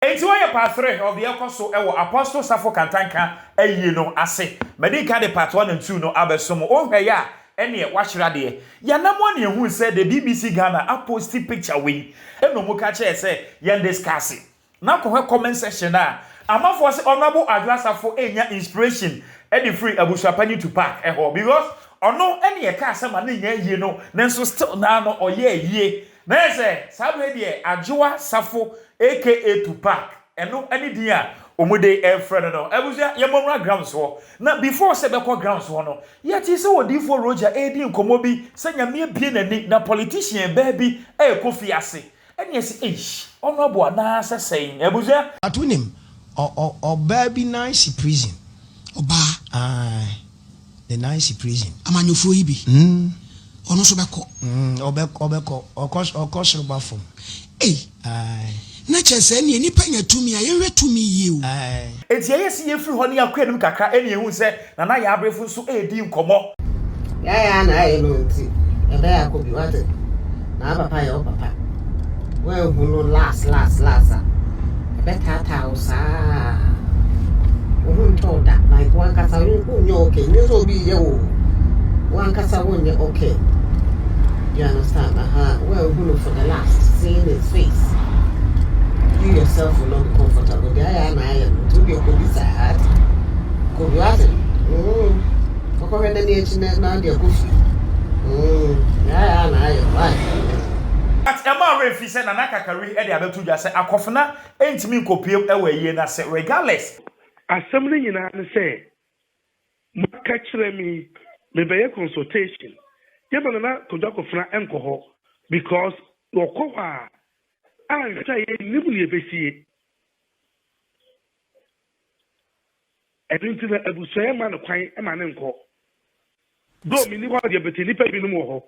Enti why part 3 of the Ecoso ewo Apostle Safo Kantanka ayi no ase. Medika de part 1 and 2 no abesomo. Oh ya ene wahira de. Ya namo ne hu say the BBC Ghana a posti picture we. Eno mu ka che say yen discuss. Na ko comment section na amafo say honorable Adwoa Safo enya inspiration e dey free abusuapani to park ho because ono ene ye ka asema na nya yie no nenso still na no oye yie. Na say sabe de Adwoa Safo aka to park eno any dia omude e friend no ebusia ye momra grounds ho na before se be call grounds ho no yet is odi for Roja edi nkomo bi se nyame bie nani na politician ba bi e kofi ase ene ese honorable na say ebusia atunim o baby nice prison oba the nice prison amanyofo yi bi ono so beko obeko okosho ba fom na chese ne nipa nya tumi a yewe tumi yi o eti yesi yefiri ho ne akwanum kakra ene ehu se na ya abrefo so edi nkomo ya na ayi no nti ebe akobi wate na papa ya papa we hunu last ebe tata usa uhun toda like one kasa unyo okay nyo bi ye o one kasa unyo okay you understand we hunu for the last seeing his face. You yourself will not be comfortable. There I am. To be a police at could you ask him? What the nation now? They're goofy. Yeah, I am. Why? At Emma Refi said, Nanaka carry Eddie Abetu just say, Akofna ain't me copy away and I said, regardless. Assembly in I say, catch me, maybe a consultation. Yabanana Kodakofna alcohol because your cover. I say, Nibuli Bessie. I think that I will say a man of quite a man and call. Though me what the Betty pay no more.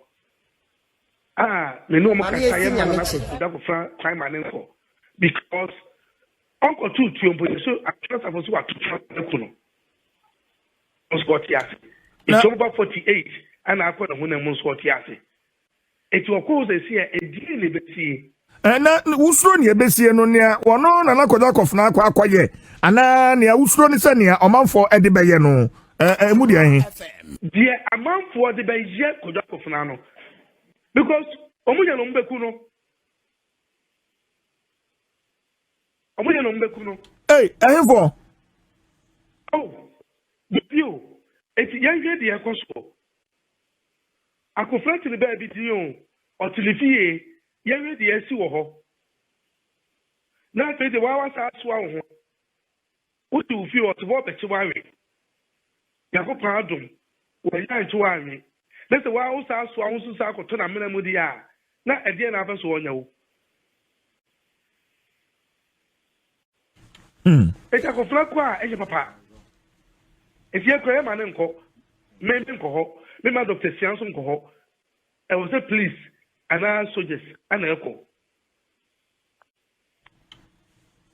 Me no more can say a man of crime man and call. Because Uncle Two so I trust I was what to trust the Kuno. Was what he asked. It's over 48, and I call the one and most what he asked. It will cause a see a deal Bessie. Na usro ne besie no nea wono na nakoda kofna akwaye ana nea usro ne se nea omanfo ede beye no emu de ahin die amanfo de beye koda kofna no because omunya no mbeku no ahin for you eti yanje de yakoso akofra tiri ba bi dion o tilifie yewe de esi wo ho na fe de wa sa so ho utu fi o to be chi wawe yakopa adum wo yan chi wawe na se wa sa so ho so sa akoto na mena mu di a na ede na afa so wonya wo eta ko fla kwa e papa if ye kwa ma ne nko me nko ho me ma Dr. Sianso nko ho I will say please and our soldiers and echo.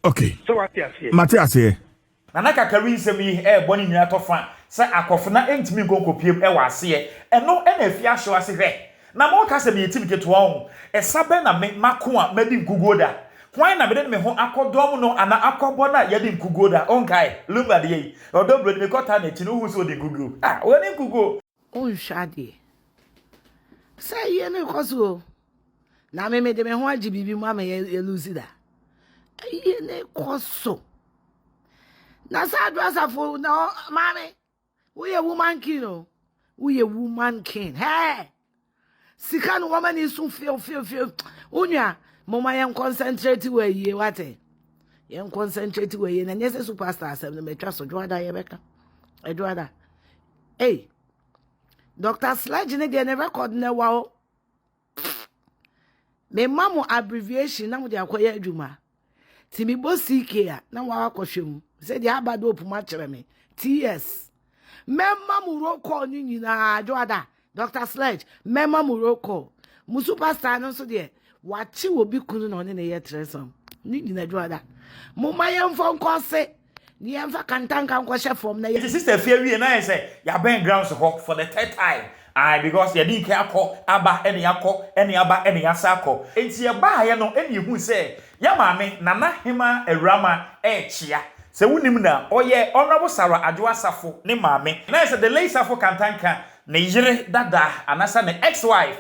Okay. So what you say? Matthias here. Nanaka carry se me boni nyina to fa. Say akofna entimi gonkopiem e wase e. Eno na Afia Schwar se hwe. Na mo ka se me yetimi keto ho. E sabe na me mako a medi nkugoda. Kwan na bede me ho akodom no ana akobo na yedi nkugoda. Onkai, lumba de yi. Odobro de me kota na ti no hu so de gugu. Woni nkugo. On shade. Say ye no koso. Na me de me ho agi bibi mu ama ye lose da. Ye ne koso. Na sa Adwoa Safo no mama. We a woman king no. We a woman king. Hey. Sika no woman is so feel. Unya mama yan concentrate we ye wate. Yan concentrate we ye na nyese superstar asem no metwa so Adwoa ye beka. Adwoa. Hey. Dr. Sledge ne de ne record ne wa o. Me mamu abbreviation na mo de akoya adwuma. Ti mi bo CK a na wa akohwem. Se de abado opuma kire me. TS. Me mamu roko ni nyina Adwoa. Dr. Sledge, me mamu roko. Mu superstar no so de wachi obi kunu na one ne ye tresom. Ni nyina Adwoa. Mo mayem fon kose. Ni emfa Kantanka nkwohye from na ye sister Afia wie na say ya ben grounds ho for the third time because ye di ka akọ aba ene yakọ ene aba ene yasa akọ enti ye ba ye no ene hu se ya maame nana hema awurama chia se wunim na oye honorable Sarah Adwoa Safo ne maame na se the late Safo Kantanka ne yire dada anasa ne ex-wife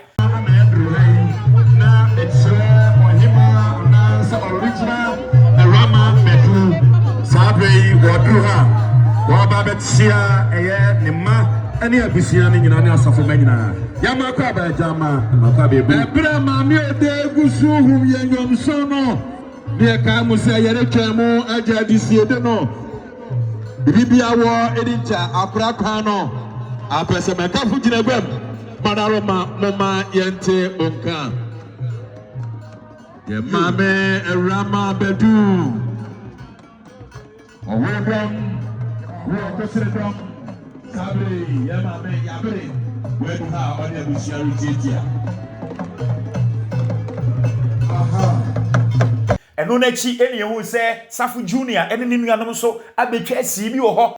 na it's ohima na original awurama medu sabe wodru ha wa ba betia eye ne ma ani abisia ne nyina ne asafo ma nyina ya makwa ba jama makwa be bu ebra ma mi ode gusu hum ye nyom so no ne ka mu se yere twemu aja disie de no bibia wo edincha akura kwa no apese me ka fu gina gbam manaroma mama yente onka ye mame rama bedu owedom wo ko sredom sabre ye mame yabre we ha on e bushari jetia aha eno na chi ene hu se Safo Junior ene ni nuanom so abetwa asi bi wo ho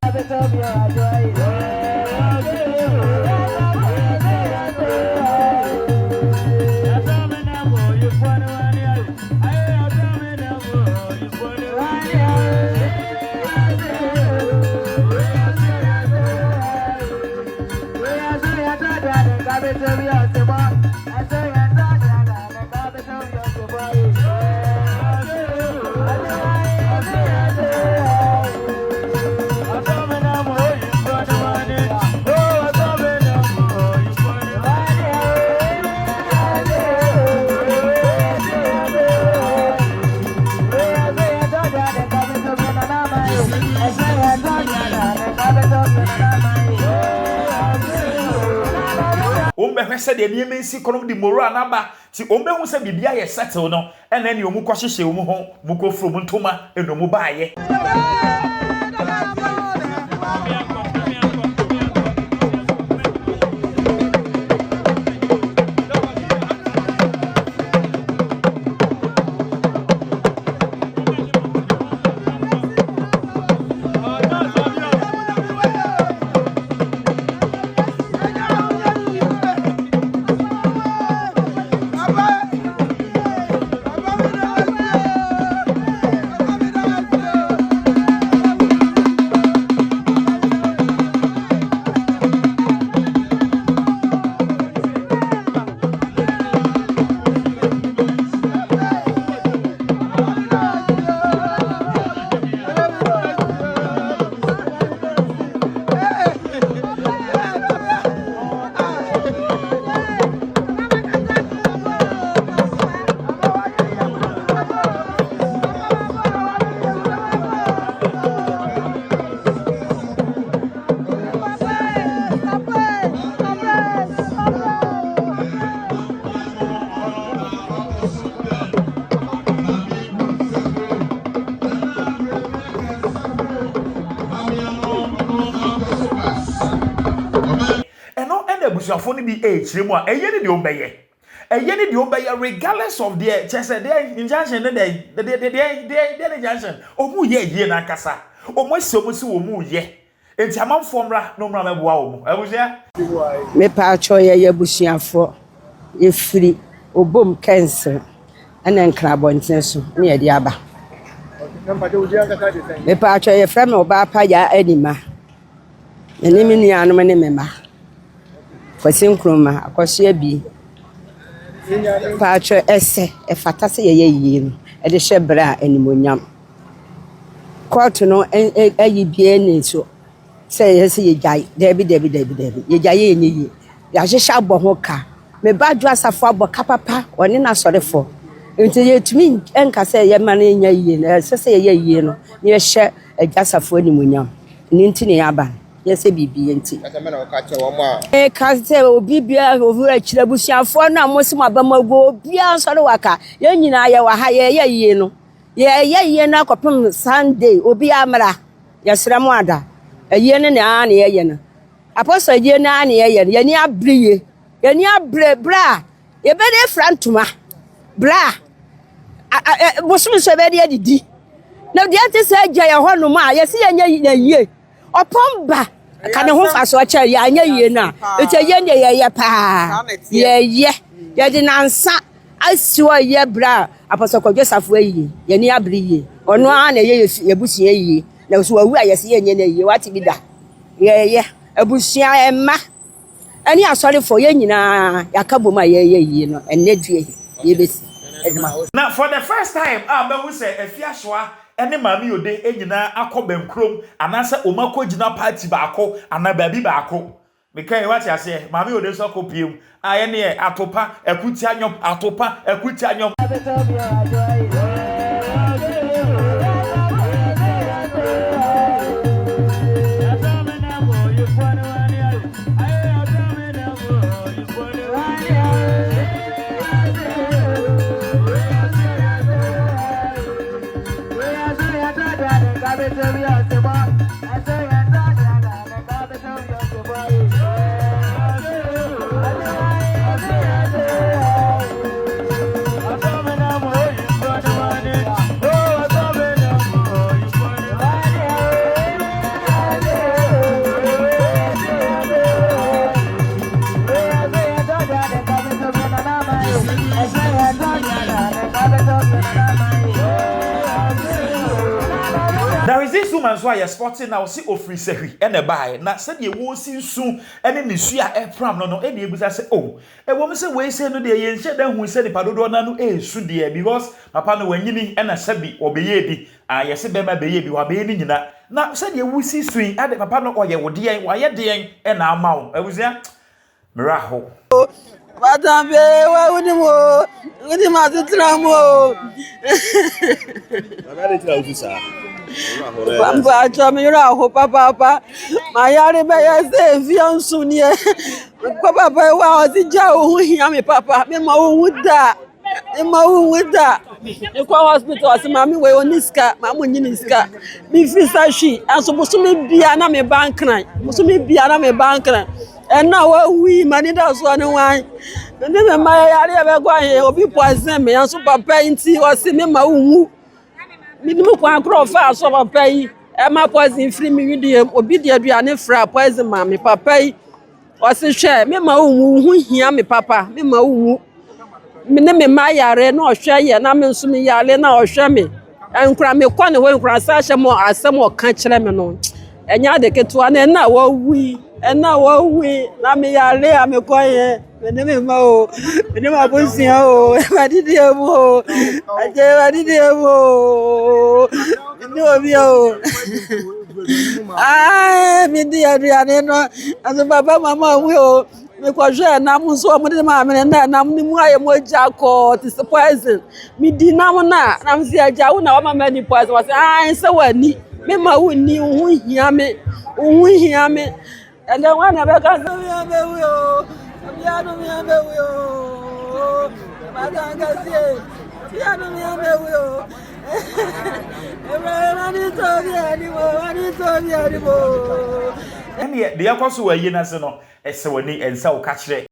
Hwese de niam nsi konom di moral naba ti ombe hu se bibia ye settle no ene ne omu kwahyehe omu ho mu kofro ntoma enomu baaye abusuafo ni bi chiremu a eye ni de obeye regardless of the chese the injunction the injunction omu ye na kasa omu ase omu si omu ye enti amanfo mra no mra meboa omu abusia me pa cho ye abusuafo ye free obom cancer ana nkra bonten so na ye de aba me pa cho ye frame oba pa ya anima eni mi nuanom ne mema kwasin kroma akwose bi pa cho ese e fata se ye yie no e de hye bra animonyam court no ayi bie ni so se ye se ye jai debi ye jai ye nyi ya hye abo ho ka me ba Adwoa Safo abo kapapa oni na sorefo nti ye tumi enka se ye ma na nya yie na se ye yie no ye hye Adwoa Safo animonyam ni nti ne aba yese bibi enti aka na ka che wo ma ka se obi bia ovura kire busuafo na mosim abamago obi ansore waka ye nyina ye wa ha ye yie no ye na kopem Sunday obi amra yesrem ada ye ne na na ye no apostle ye na na ye ni abriye ye ni abre bra ye be de frantuma bra bosom so be de didi na de ate se agya ye ho no ma ye se ye nya yie opomba Can the home as watch a yana? It's a yen, pa. Ye, didn't answer. I saw ye bra, Apostle Joseph way, Yenia Brie, or no one a ye bush ye. There was where I see ye, what to be that. Yeah, a bush ma. And you are sorry for ye, Yakabu, my ye, and Nedry, Now, for the first time, I will say, Afia Schwar, any mammy o day, Enina, Akobem Chrome, and answer Omako Jina Party Bako, and a baby Bako. Because what I say, Mammy o de so copium, I any atopa, a kutianyum, atopa, a kutianyum. There is this woman who is sporting now, see of free sehi and a buy. Now said you won't see soon, and then Monsieur Epram no any able to say, oh, a woman say, we say no, they ain't then who said the Padona no, soon dear, because Papa no when you and a sebi or baby, I say, baby, you are being in that. Now said you will see swing at the Papa no, or you would dear, why you're dear, and our mouth. I was there, Miraho. Madame, why would you go? What am I to tramo? Papa, my yard may say, Fion Sunia. Papa, wow, the Joe who hear me, Papa, me with that. With that. The hospital, as Mammy, way on this car, Mamma Niska. Me Fisashi, and supposed to be an bank night. Must be an bank night. And now we manage us one wine. And then my area going to be poison me, and super painting or see me my own. Minimum one crop fast over pay. And my poison free medium, obedient, and fra poison, mammy, papa. Or say, share me my own, who hear me, papa, me my own. Minimum my yard, no share, and I'm assuming Yalena or share me. And cram me one away from Sasha more as some more catch lemon on. And ya de get to an end now, we. And now we, Nami Yale, I'm a quiet. The name Mo, the name of Busio, I did hear more. I did hear more. No, I mean, the Adriana, and the Baba Mamma will. Because I'm so many mamma and then I'm the more jackal, it's surprising. Me dinamona, I'm the Jauna, my many points was I so neat. Mema who knew who hear me. And then one of the and yet the Apostle were Yenasano, as so neat and so catch it.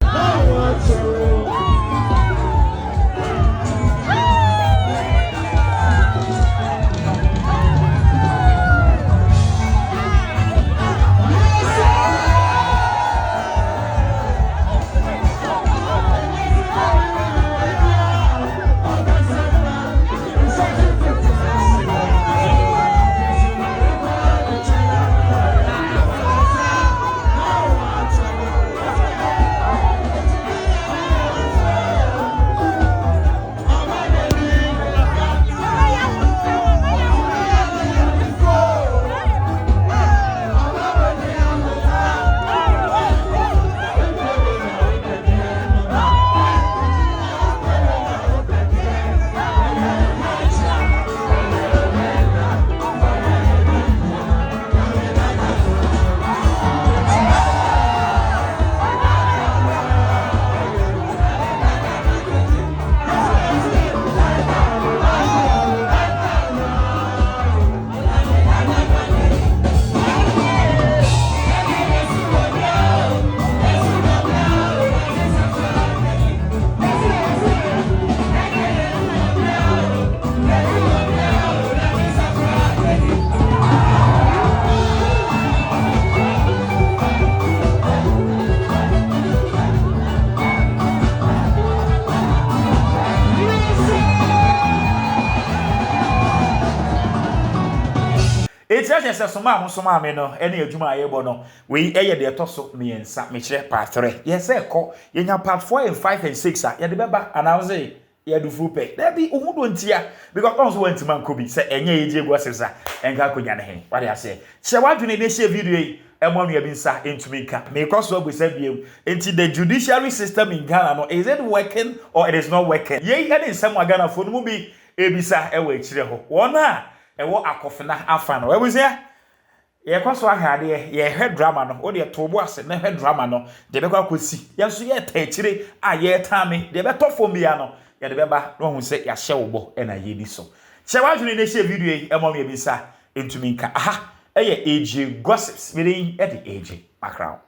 It's just a soma me no, any adwuma ayebo no. We eye de toso me ensa me kire part 3. Yes e ko, yenya part 4 and 5 and 6 ah. Ye de beba announce ye do full pay. There be uhudo ntia because also went man ko bi say enye eje go sesa enka konya ne he. What I say? She wadwene dey share video yi emonu ya bi nsa entumi nka. Me because we say biem. Enti the judiciary system in Ghana no is it working or it is not working? Ye e dey nsem Ghana fo no mu bi ebisa ewa ekire ho. Wona ewo akofena afa no. We say ye kwaso ahade ye hwe drama no o de tobo ase na hwe drama no de be kwa kosi ye so ye ta ekire a ye tame de be tofo mi ya no ye de be ba no hu se ya hye wo e na ye di so che wa dwene ne hye video yi e mo me bisa entumi nka aha eye AJ gossips me dey e de AJ background